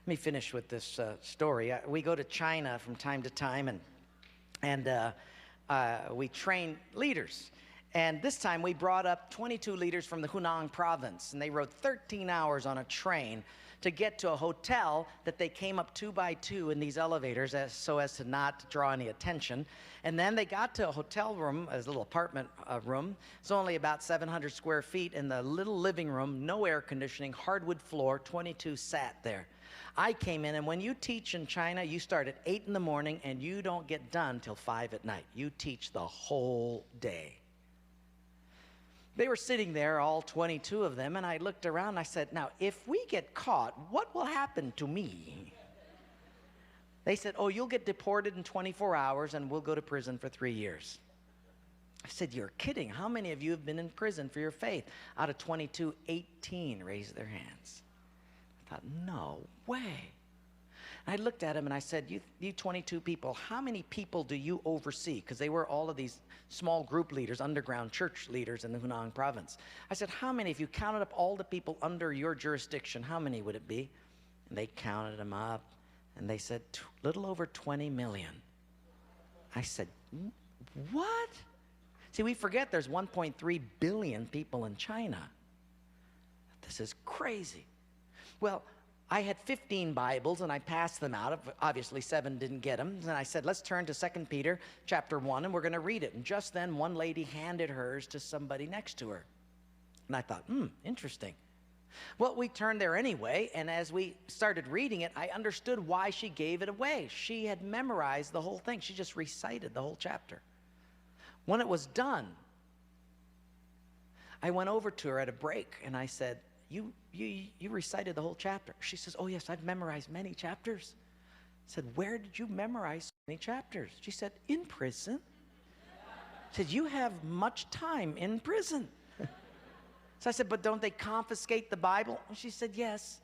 Let me finish with this story. We go to China from time to time, and we train leaders. And this time we brought up 22 leaders from the Hunan province, and they rode 13 hours on a train to get to a hotel that they came up 2 by 2 in these elevators so as to not draw any attention. And then they got to a hotel room, a little apartment room. It's only about 700 square feet in the little living room, no air conditioning, hardwood floor, 22 sat there. I came in, and when you teach in China, you start at 8 in the morning and you don't get done till 5 at night. You teach the whole day. They were sitting there, all 22 of them, and I looked around and I said, now, if we get caught, what will happen to me? They said, oh, you'll get deported in 24 hours and we'll go to prison for 3 years. I said, you're kidding. How many of you have been in prison for your faith? Out of 22, 18 raised their hands. I thought, no way. I looked at him and I said, you 22 people, how many people do you oversee? Because they were all of these small group leaders, underground church leaders in the Hunan province. I said, how many, if you counted up all the people under your jurisdiction, how many would it be? And they counted them up, and they said, little over 20 million. I said, what? See, we forget there's 1.3 billion people in China. This is crazy. Well, I had 15 Bibles, and I passed them out. Obviously, 7 didn't get them. And I said, let's turn to 2 Peter chapter 1, and we're going to read it. And just then, one lady handed hers to somebody next to her. And I thought, interesting. Well, we turned there anyway, and as we started reading it, I understood why she gave it away. She had memorized the whole thing. She just recited the whole chapter. When it was done, I went over to her at a break, and I said, you recited the whole chapter. She says, oh yes, I've memorized many chapters. I said, where did you memorize so many chapters? She said, in prison. I said, you have much time in prison. So I said, but don't they confiscate the Bible? And she said, yes.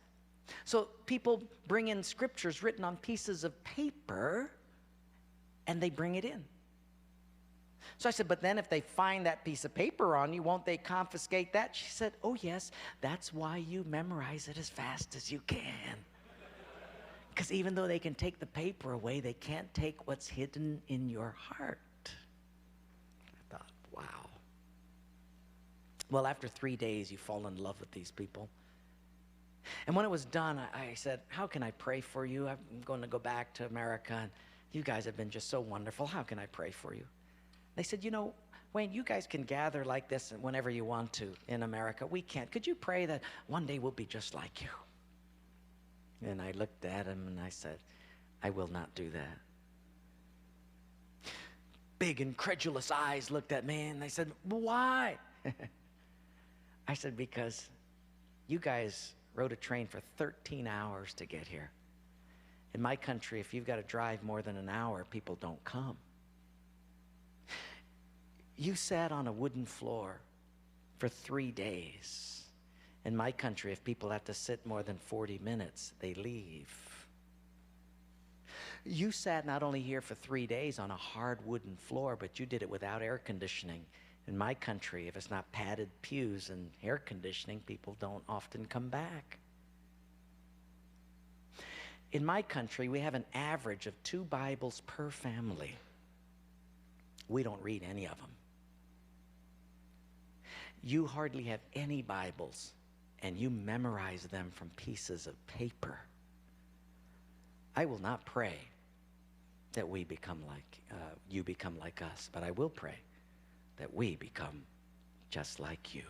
So people bring in scriptures written on pieces of paper, and they bring it in. So I said, but then if they find that piece of paper on you, won't they confiscate that? She said, oh yes, that's why you memorize it as fast as you can. Because even though they can take the paper away, they can't take what's hidden in your heart. I thought, wow. Well, after 3 days, you fall in love with these people. And when it was done, I said, how can I pray for you? I'm going to go back to America, and you guys have been just so wonderful. How can I pray for you? They said, you know, Wayne, you guys can gather like this whenever you want to in America. We can't. Could you pray that one day we'll be just like you? And I looked at him and I said, I will not do that. Big incredulous eyes looked at me and they said, why? I said, because you guys rode a train for 13 hours to get here. In my country, if you've got to drive more than an hour, people don't come. You sat on a wooden floor for 3 days. In my country, if people have to sit more than 40 minutes, they leave. You sat not only here for 3 days on a hard wooden floor, but you did it without air conditioning. In my country, if it's not padded pews and air conditioning, people don't often come back. In my country, we have an average of 2 Bibles per family. We don't read any of them. You hardly have any Bibles, and you memorize them from pieces of paper. I will not pray that we become like, you become like us, but I will pray that we become just like you.